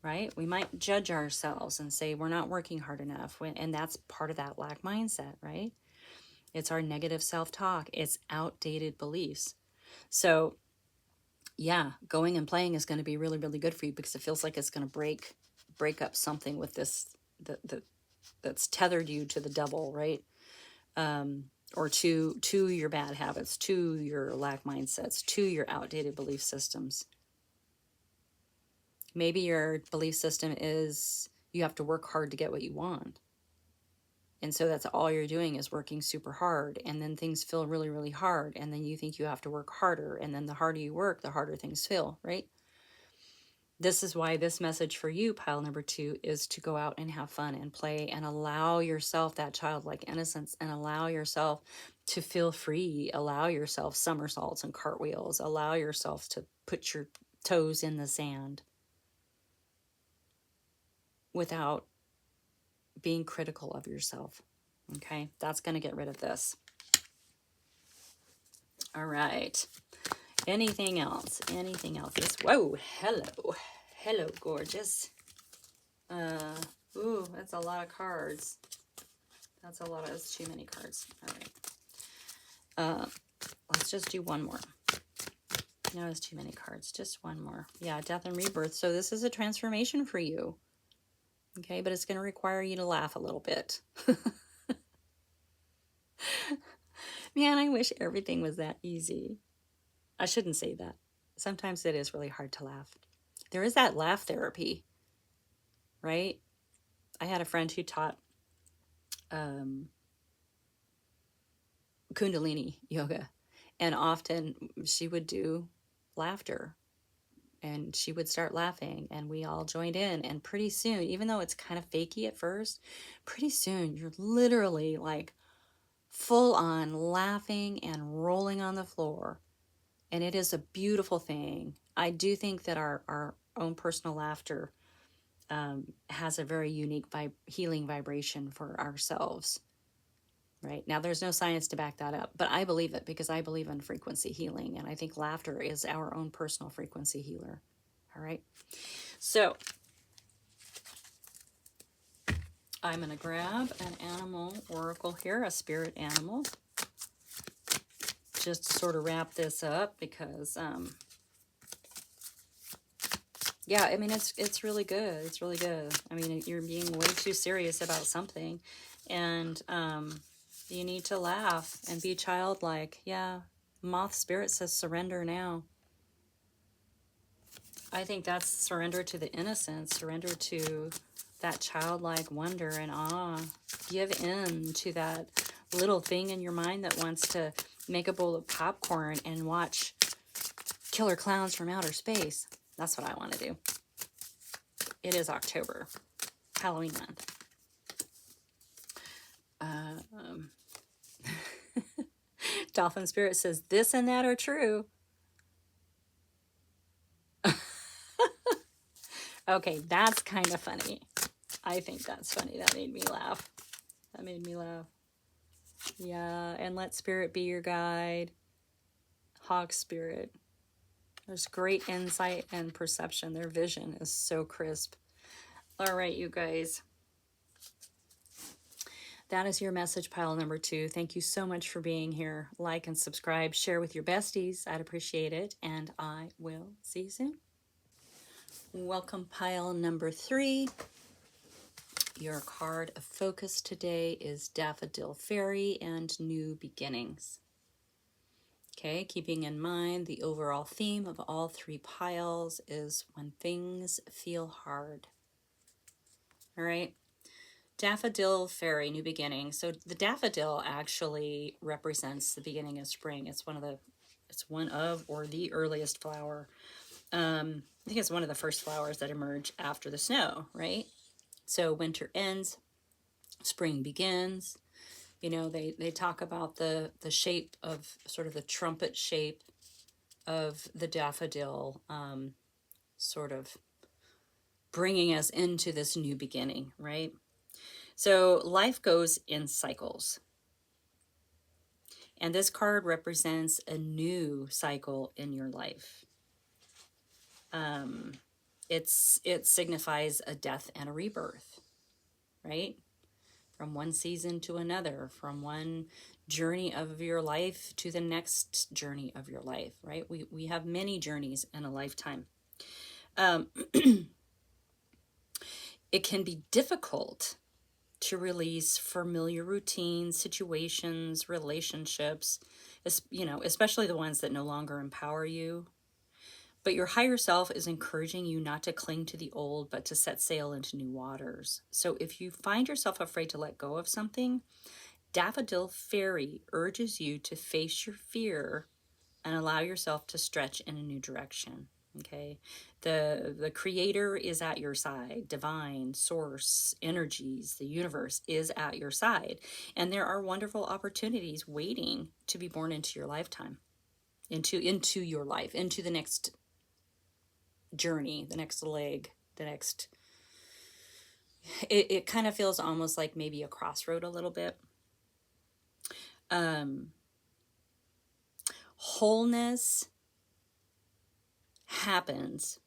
Right? We might judge ourselves and say we're not working hard enough. And that's part of that lack mindset, right? It's our negative self-talk. It's outdated beliefs. So yeah, going and playing is going to be really, really good for you, because it feels like it's going to break up something with this that's tethered you to the devil, right? Or to your bad habits, to your lack mindsets, to your outdated belief systems. Maybe your belief system is you have to work hard to get what you want. And so that's all you're doing is working super hard. And then things feel really, really hard. And then you think you have to work harder. And then the harder you work, the harder things feel, right? This is why this message for you, pile number 2, is to go out and have fun and play and allow yourself that childlike innocence, and allow yourself to feel free. Allow yourself somersaults and cartwheels. Allow yourself to put your toes in the sand without being critical of yourself. Okay, that's going to get rid of this. All right. Anything else? Anything else? Whoa, hello. Hello, gorgeous. Ooh, that's a lot of cards. That's too many cards. All right. Let's just do one more. No, it's too many cards. Just one more. Yeah, death and rebirth. So this is a transformation for you. Okay, but it's going to require you to laugh a little bit. Man, I wish everything was that easy. I shouldn't say that. Sometimes it is really hard to laugh. There is that laugh therapy, right? I had a friend who taught Kundalini yoga, and often she would do laughter, and she would start laughing, and we all joined in. And pretty soon, even though it's kind of fakey at first, pretty soon you're literally like full on laughing and rolling on the floor. And it is a beautiful thing. I do think that our own personal laughter has a very unique healing vibration for ourselves. Right? Now, there's no science to back that up, but I believe it, because I believe in frequency healing. And I think laughter is our own personal frequency healer. All right. So I'm going to grab an animal oracle here, a spirit animal, just to sort of wrap this up, because yeah, I mean, it's really good. It's really good. I mean, you're being way too serious about something, and you need to laugh and be childlike. Yeah, Moth Spirit says surrender now. I think that's surrender to the innocence, surrender to that childlike wonder and awe. Give in to that little thing in your mind that wants to make a bowl of popcorn and watch killer clowns from outer space. That's what I want to do. It is October, Halloween month. Dolphin Spirit says, this and that are true. Okay, that's kind of funny. I think that's funny. That made me laugh. That made me laugh. Yeah, and let spirit be your guide. Hawk spirit. There's great insight and perception. Their vision is so crisp. All right, you guys. That is your message pile number 2. Thank you so much for being here. Like and subscribe. Share with your besties. I'd appreciate it. And I will see you soon. Welcome pile number 3. Your card of focus today is Daffodil Fairy and New Beginnings. Okay, keeping in mind the overall theme of all 3 piles is when things feel hard. All right. Daffodil Fairy, New Beginning. So the daffodil actually represents the beginning of spring. It's one of or the earliest flower. I think it's one of the first flowers that emerge after the snow, right? So winter ends, spring begins. You know, they talk about the shape of sort of the trumpet shape of the daffodil, sort of bringing us into this new beginning, right? So life goes in cycles. And this card represents a new cycle in your life. It signifies a death and a rebirth, right? From one season to another, from one journey of your life to the next journey of your life, right? We have many journeys in a lifetime. It can be difficult to release familiar routines, situations, relationships, especially the ones that no longer empower you. But your higher self is encouraging you not to cling to the old, but to set sail into new waters. So if you find yourself afraid to let go of something, Daffodil Fairy urges you to face your fear and allow yourself to stretch in a new direction. Okay, the creator is at your side. Divine source energies, the universe is at your side, and there are wonderful opportunities waiting to be born into your lifetime, into your life, into the next journey, the next leg, the next. It kind of feels almost like maybe a crossroad a little bit. Wholeness happens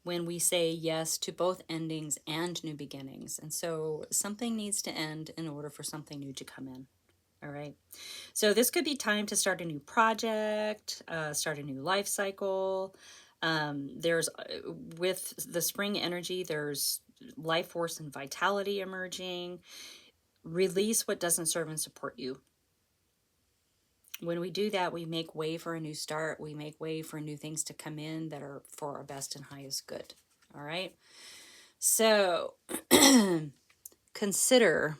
when we say yes to both endings and new beginnings. And so something needs to end in order for something new to come in. All right. So this could be time to start a new project, start a new life cycle. There's, with the spring energy, there's life force and vitality emerging. Release what doesn't serve and support you. When we do that, we make way for a new start. We make way for new things to come in that are for our best and highest good. All right. So consider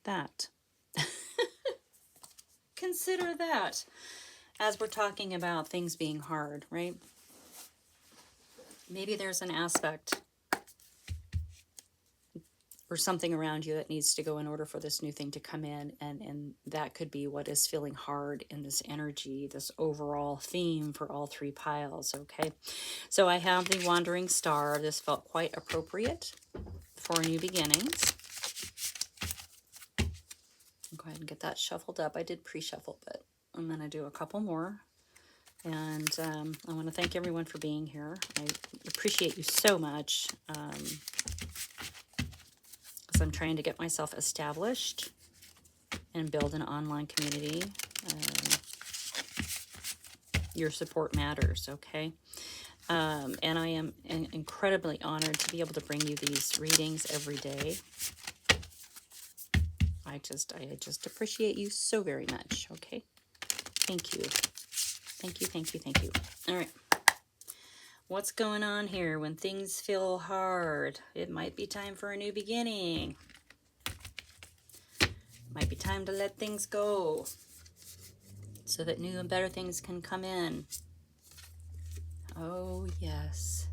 that. Consider that as we're talking about things being hard, right? Maybe there's an aspect or something around you that needs to go in order for this new thing to come in, and that could be what is feeling hard in this energy, this overall theme for all 3 piles. Okay, so I have the Wandering Star. This felt quite appropriate for new beginnings. I'll go ahead and get that shuffled up. I did pre-shuffle, but I'm going to do a couple more. And I want to thank everyone for being here. I appreciate you so much. I'm trying to get myself established and build an online community. Your support matters, okay? And I am incredibly honored to be able to bring you these readings every day. I just appreciate you so very much, okay? Thank you. Thank you, thank you, thank you. All right. What's going on here when things feel hard? It might be time for a new beginning. Might be time to let things go so that new and better things can come in. Oh, yes.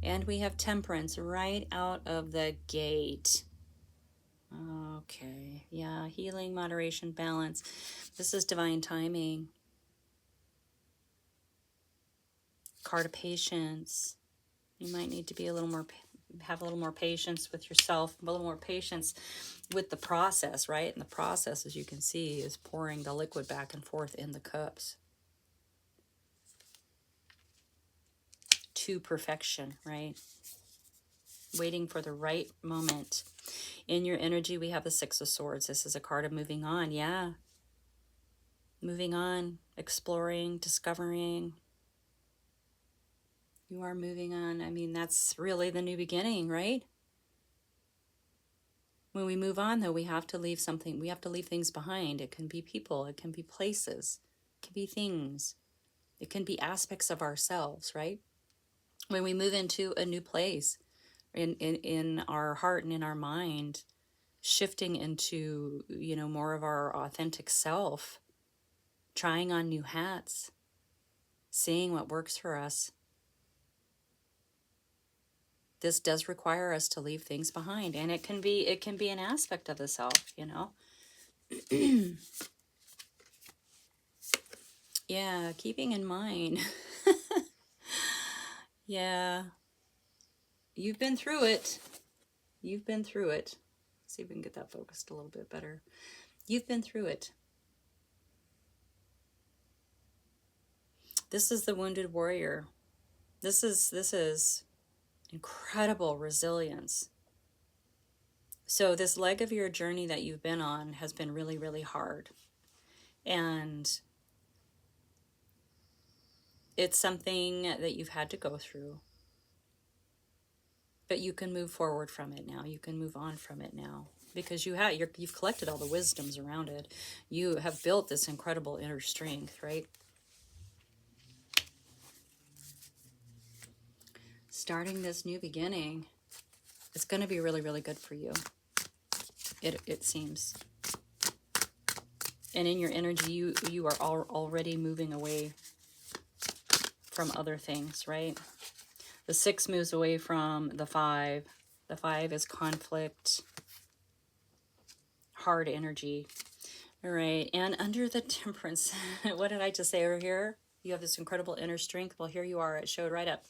And we have Temperance right out of the gate. Okay. Yeah, healing, moderation, balance. This is divine timing. Card of Patience. You might need to be a little more have a little more patience with yourself, a little more patience with the process, right? And the process, as you can see, is pouring the liquid back and forth in the cups to perfection, right? Waiting for the right moment. In your energy, we have the Six of Swords. This is a card of moving on. Yeah. Moving on, exploring, discovering. You are moving on. I mean, that's really the new beginning, right? When we move on, though, we have to leave something. We have to leave things behind. It can be people. It can be places. It can be things. It can be aspects of ourselves, right? When we move into a new place in our heart and in our mind, shifting into, you know, more of our authentic self, trying on new hats, seeing what works for us. This does require us to leave things behind, and it can be an aspect of the self, you know. Yeah, keeping in mind. Yeah, you've been through it. You've been through it. Let's see if we can get that focused a little bit better. You've been through it. This is the wounded warrior. This is incredible resilience. So this leg of your journey that you've been on has been really, really hard. And it's something that you've had to go through. But you can move forward from it now. You can move on from it now. Because you've collected all the wisdoms around it. You have built this incredible inner strength, right? Starting this new beginning, it's going to be really, really good for you. It seems. And in your energy, you are already moving away from other things, right? The 6 moves away from the 5. The 5 is conflict, hard energy. All right, and under the Temperance, what did I just say over here? You have this incredible inner strength. Well, here you are. It showed right up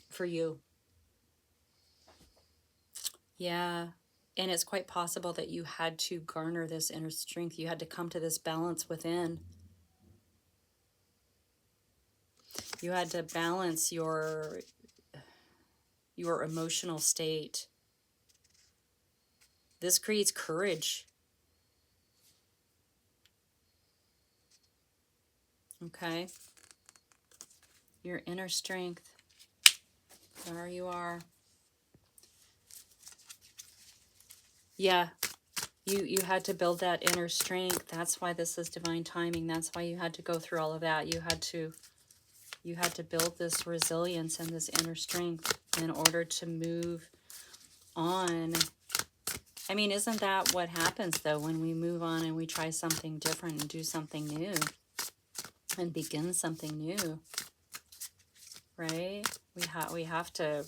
for you. Yeah, and it's quite possible that you had to garner this inner strength. You had to come to this balance within. You had to balance your emotional state. This creates courage. Okay. Your inner strength. There you are. Yeah. You had to build that inner strength. That's why this is divine timing. That's why you had to go through all of that. You had to build this resilience and this inner strength in order to move on. I mean, isn't that what happens, though, when we move on and we try something different and do something new and begin something new, right? We have to,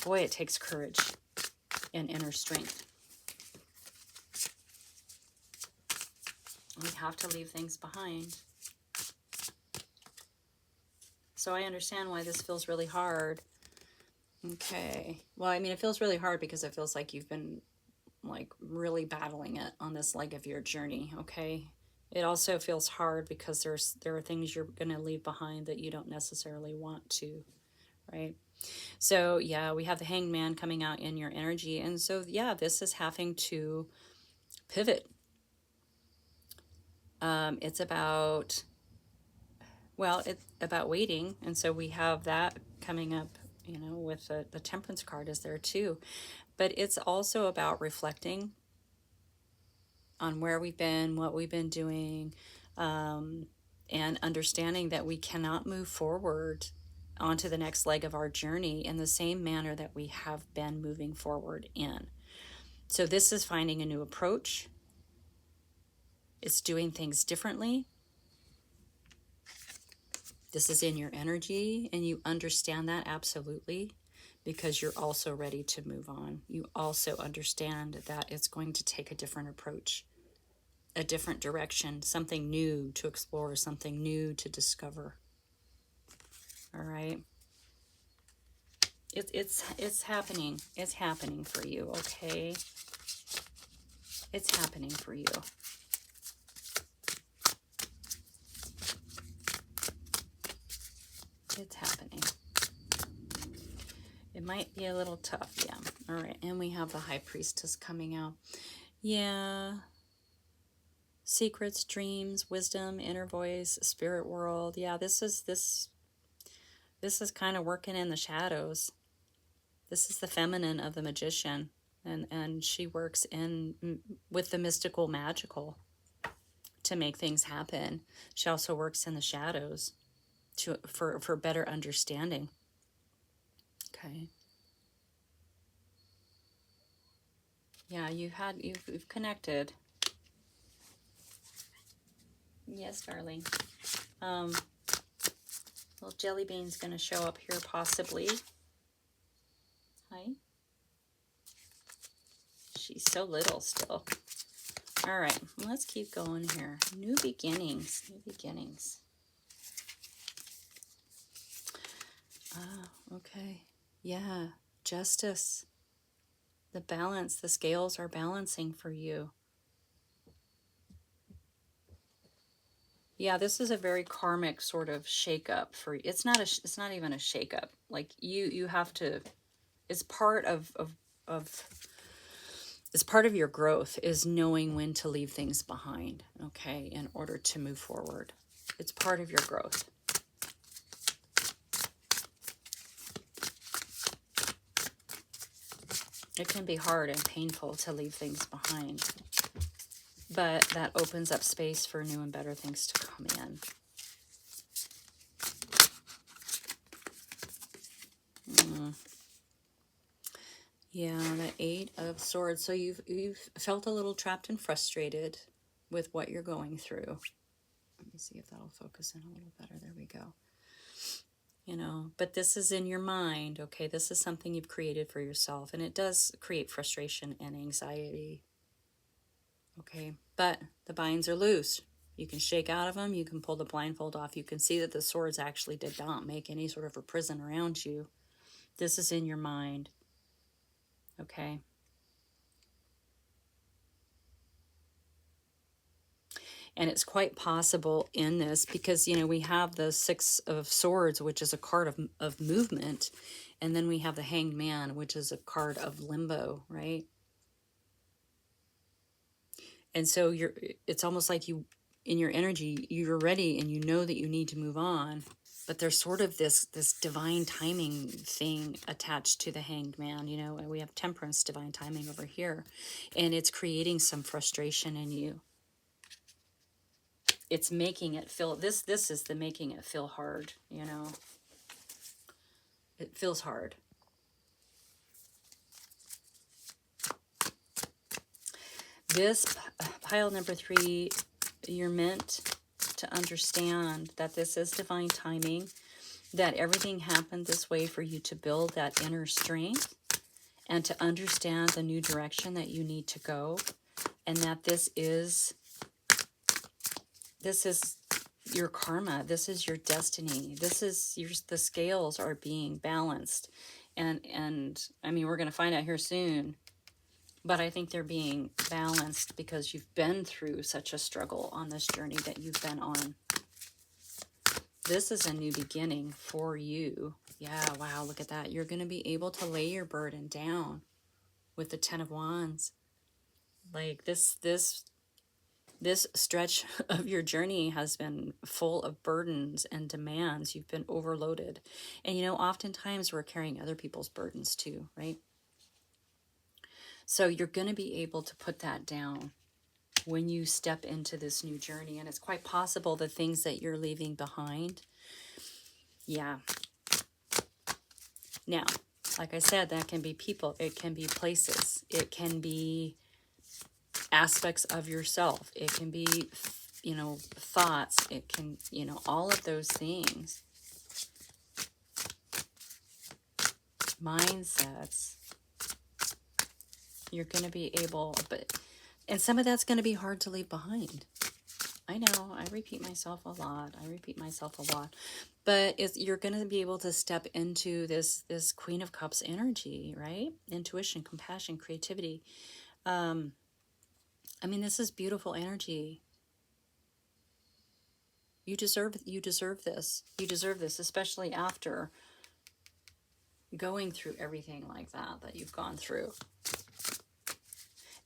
boy, it takes courage and inner strength. We have to leave things behind. So I understand why this feels really hard. Okay. Well, I mean, it feels really hard because it feels like you've been like really battling it on this leg of your journey, okay? It also feels hard because there are things you're going to leave behind that you don't necessarily want to, right? So, yeah, we have the Hanged Man coming out in your energy. And so, yeah, this is having to pivot. It's about, well, it's about waiting. And so we have that coming up, you know, with the Temperance card is there too. But it's also about reflecting on where we've been, what we've been doing, and understanding that we cannot move forward onto the next leg of our journey in the same manner that we have been moving forward in. So this is finding a new approach. It's doing things differently. This is in your energy, and you understand that absolutely, because you're also ready to move on. You also understand that it's going to take a different approach, a different direction, something new to explore, something new to discover. All right. It's happening. It's happening for you, okay? It's happening for you. It's happening. It might be a little tough, yeah. All right, and we have the High Priestess coming out. Yeah. Secrets, dreams, wisdom, inner voice, spirit world. Yeah, this is kind of working in the shadows. This is the feminine of the magician, and she works in with the mystical, magical to make things happen. She also works in the shadows for better understanding. Okay. Yeah, you've connected. Yes, darling. Little jelly bean's gonna show up here possibly. Hi. She's so little still. All right, let's keep going here. New beginnings. New beginnings. Okay. Yeah. Justice. The balance. The scales are balancing for you. Yeah, this is a very karmic sort of shakeup for you. It's not even a shakeup. Like you have to. It's part of it's part of your growth is knowing when to leave things behind. Okay, in order to move forward. It's part of your growth. It can be hard and painful to leave things behind, but that opens up space for new and better things to come in. Yeah, the Eight of Swords. So you've felt a little trapped and frustrated with what you're going through. Let me see if that'll focus in a little better. There we go. You know, but this is in your mind, okay? This is something you've created for yourself, and it does create frustration and anxiety, okay? But the binds are loose. You can shake out of them. You can pull the blindfold off. You can see that the swords actually did not make any sort of a prison around you. This is in your mind, okay? And it's quite possible in this because, you know, we have the Six of Swords, which is a card of movement. And then we have the Hanged Man, which is a card of limbo, right? And so it's almost like you, in your energy, you're ready and you know that you need to move on. But there's sort of this divine timing thing attached to the Hanged Man. You know, we have Temperance, divine timing over here. And it's creating some frustration in you. It's making it feel, this is the making it feel hard, you know. It feels hard. This pile number 3, you're meant to understand that this is divine timing, that everything happened this way for you to build that inner strength and to understand the new direction that you need to go, and that this is your karma, this is your destiny, this is the scales are being balanced, and I mean, we're going to find out here soon, but I think they're being balanced because you've been through such a struggle on this journey that you've been on. This is a new beginning for you. Yeah, wow, look at that. You're going to be able to lay your burden down with the Ten of Wands. Like this stretch of your journey has been full of burdens and demands. You've been overloaded. And you know, oftentimes we're carrying other people's burdens too, right? So you're going to be able to put that down when you step into this new journey. And it's quite possible the things that you're leaving behind. Yeah. Now, like I said, that can be people. It can be places. It can be aspects of yourself. It can be, you know, thoughts. It can, you know, all of those things. Mindsets. You're going to be able, and some of that's going to be hard to leave behind. I know, I repeat myself a lot. But you're going to be able to step into this Queen of Cups energy, right? Intuition, compassion, creativity. I mean, this is beautiful energy. You deserve this. You deserve this, especially after going through everything like that you've gone through.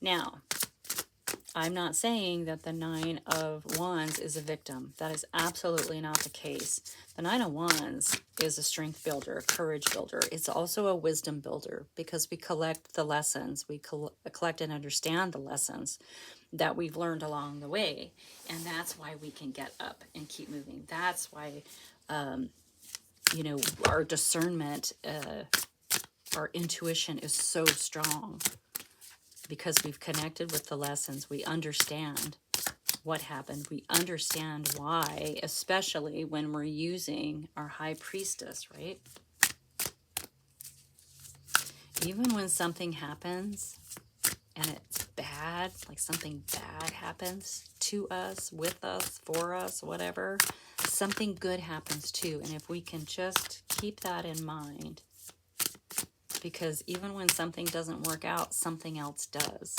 Now, I'm not saying that the Nine of Wands is a victim. That is absolutely not the case. The Nine of Wands is a strength builder, a courage builder. It's also a wisdom builder, because we collect the lessons. We collect and understand the lessons that we've learned along the way. And that's why we can get up and keep moving. That's why, you know, our discernment, our intuition is so strong, because we've connected with the lessons. We understand what happened. We understand why, especially when we're using our High Priestess, right? Even when something happens and it's bad, like something bad happens to us, with us, for us, whatever, something good happens too. And if we can just keep that in mind, because even when something doesn't work out, something else does.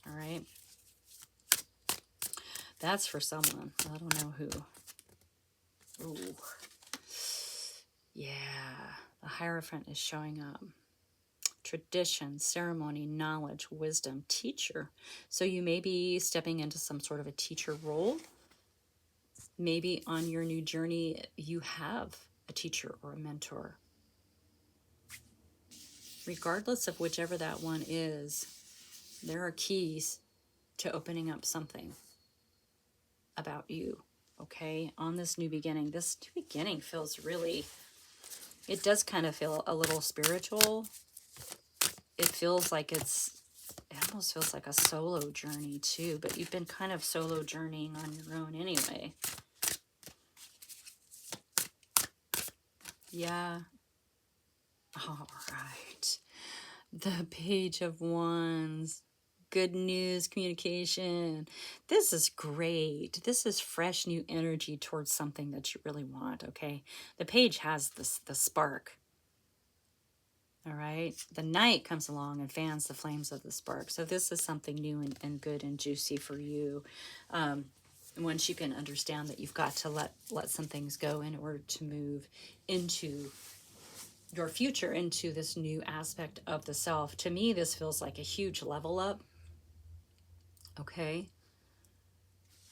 All right? That's for someone. I don't know who. Ooh. Yeah. The Hierophant is showing up. Tradition, ceremony, knowledge, wisdom, teacher. So you may be stepping into some sort of a teacher role. Maybe on your new journey, you have a teacher or a mentor. Regardless of whichever that one is, there are keys to opening up something about you, okay? On this new beginning. This new beginning feels really, it does kind of feel a little spiritual. It feels like it almost feels like a solo journey too, but you've been kind of solo journeying on your own anyway. Yeah. All right. The Page of Wands. Good news, communication. This is great. This is fresh new energy towards something that you really want, okay? The page has the spark. All right. The Knight comes along and fans the flames of the spark. So this is something new and good and juicy for you. Once you can understand that you've got to let some things go in order to move into your future, into this new aspect of the self. To me, this feels like a huge level up. Okay.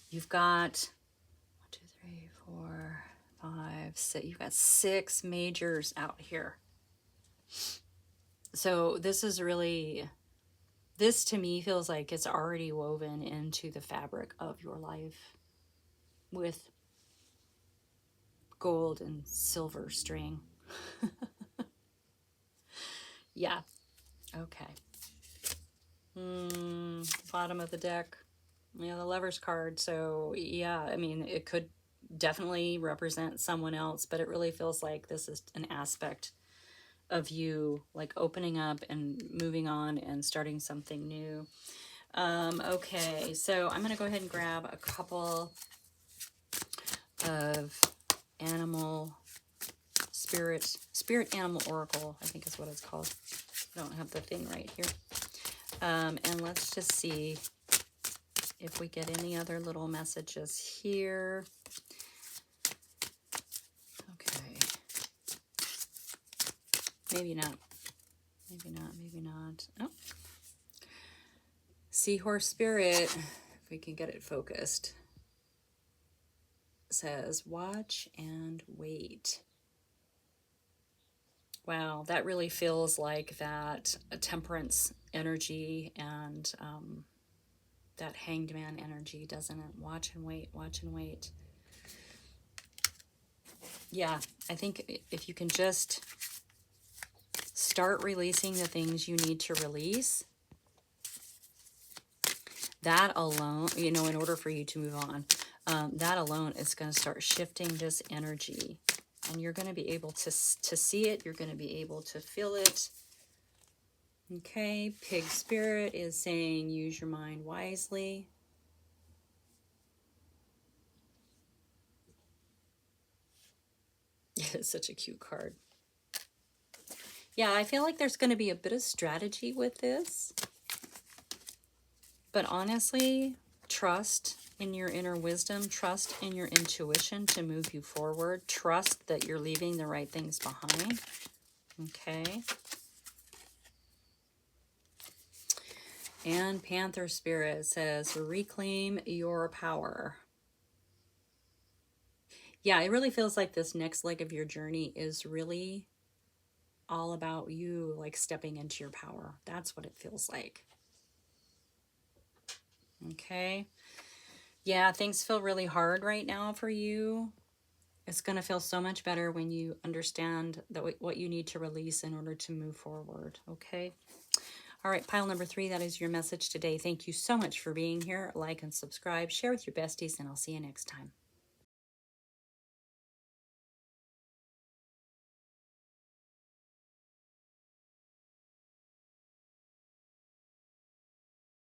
You've got 1, 2, 3, 4, 5, 6. You've got 6 majors out here. So this is really, this to me feels like it's already woven into the fabric of your life with gold and silver string. Yeah. Okay. Bottom of the deck. Yeah, the Lover's card. So yeah, I mean, it could definitely represent someone else, but it really feels like this is an aspect of you, like opening up and moving on and starting something new. Okay, so I'm going to go ahead and grab a couple of animal spirit animal oracle, I think is what it's called. I don't have the thing right here. And let's just see if we get any other little messages here. Okay. Maybe not. Maybe not. Maybe not. Oh. Seahorse Spirit, if we can get it focused, says, watch and wait. Wow, that really feels like that temperance energy and that hanged man energy, doesn't it? Watch and wait, watch and wait. Yeah, I think if you can just start releasing the things you need to release, that alone, you know, in order for you to move on, that alone is going to start shifting this energy. And you're going to be able to see it. You're going to be able to feel it. Okay, Pig Spirit is saying use your mind wisely. It's such a cute card. Yeah, I feel like there's going to be a bit of strategy with this. But honestly, trust in your inner wisdom, trust in your intuition to move you forward, trust that you're leaving the right things behind. Okay. And Panther Spirit says, reclaim your power. Yeah, it really feels like this next leg of your journey is really all about you, like stepping into your power. That's what it feels like. Okay. Yeah, things feel really hard right now for you. It's going to feel so much better when you understand that what you need to release in order to move forward. Okay. All right, pile number 3, that is your message today. Thank you so much for being here. Like and subscribe, share with your besties, and I'll see you next time.